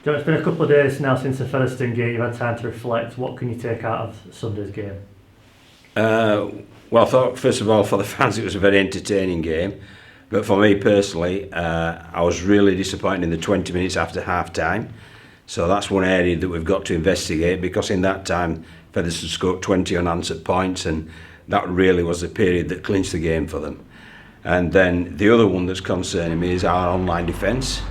John, it's been a couple of days now since the Featherstone game. You've had time to reflect. What can you take out of Sunday's game? Well, I thought, first of all, for the fans, it was a very entertaining game. But for me personally, I was really disappointed in the 20 minutes after half-time. So that's one area that we've got to investigate, because in that time, Featherstone scored 20 unanswered points, and that really was the period that clinched the game for them. And then the other one that's concerning me is our online defence.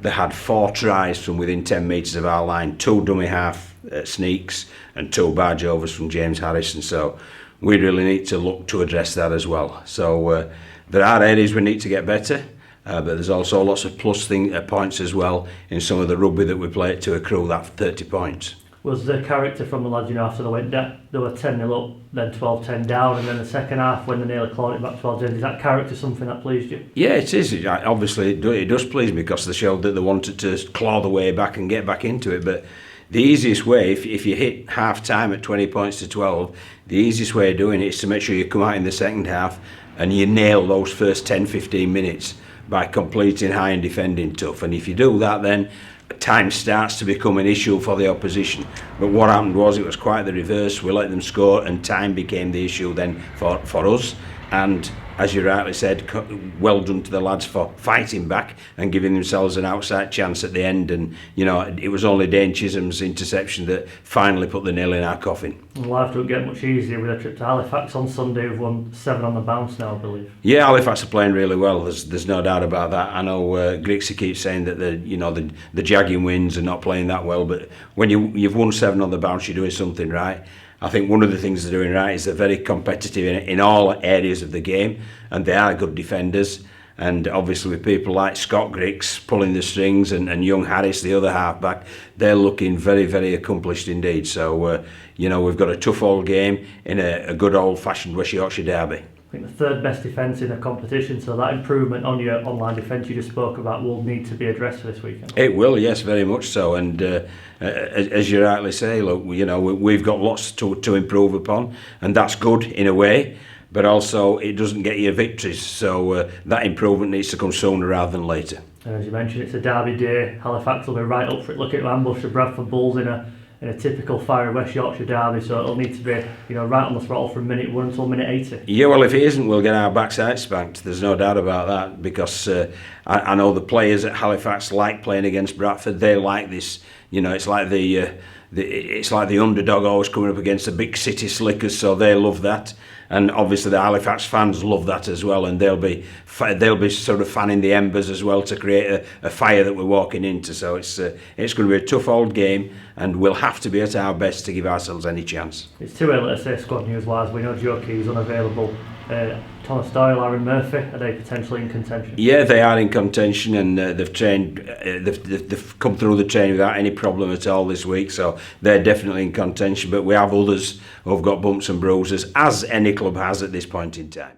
They had 4 tries from within 10 metres of our line, 2 dummy half sneaks and 2 barge overs from James Harrison. So we really need to look to address that as well. So there are areas we need to get better, but there's also lots of points as well in some of the rugby that we played to accrue that 30 points. Was the character from the lads, after they went down, they were 10-0 up, then 12-10 down, and then the second half when they nearly clawed it back 12-10, is that character something that pleased you? Yeah, it is. Obviously, it does please me, because they showed that they wanted to claw the way back and get back into it. But the easiest way, if you hit half-time at 20 points to 12, the easiest way of doing it is to make sure you come out in the second half and you nail those first 10-15 minutes by completing high and defending tough. And if you do that, then time starts to become an issue for the opposition. But what happened was, it was quite the reverse. We let them score and time became the issue then for us. And as you rightly said, well done to the lads for fighting back and giving themselves an outside chance at the end. And it was only Dane Chisholm's interception that finally put the nail in our coffin. Life don't get much easier with a trip to Halifax on Sunday. We've won 7 on the bounce now, I believe. Yeah, Halifax are playing really well. There's no doubt about that. I know Grixie keeps saying that the jagging wins are not playing that well, but when you've won 7 on the bounce, you're doing something right. I think one of the things they're doing right is they're very competitive in all areas of the game, and they are good defenders. And obviously with people like Scott Griggs pulling the strings and young Harris, the other halfback, they're looking very, very accomplished indeed. So, we've got a tough old game in a good old-fashioned West Yorkshire derby. I think the 3rd best defence in the competition, so that improvement on your online defence you just spoke about will need to be addressed for this weekend. It will, yes, very much so. And as you rightly say, look, we've got lots to improve upon, and that's good in a way, but also it doesn't get you victories. So that improvement needs to come sooner rather than later. And as you mentioned, it's a derby day. Halifax will be right up for it, looking to ambush the Bradford Bulls in a typical fiery West Yorkshire derby, so it'll need to be right on the throttle from minute 1 until minute 80. Yeah, well, if it isn't, we'll get our backside spanked. There's no doubt about that, because I know the players at Halifax like playing against Bradford. They like this. It's like it's like the underdog always coming up against the big city slickers, so they love that. And obviously the Halifax fans love that as well, and they'll be sort of fanning the embers as well to create a fire that we're walking into. So it's going to be a tough old game, and we'll have to be at our best to give ourselves any chance. It's too early to say squad news wise. We know Joe Kear's unavailable. Thomas Doyle, Aaron Murphy, are they potentially in contention? Yeah, they are in contention, and they've trained. They've come through the training without any problem at all this week, so they're definitely in contention. But we have others who've got bumps and bruises, as any club has at this point in time.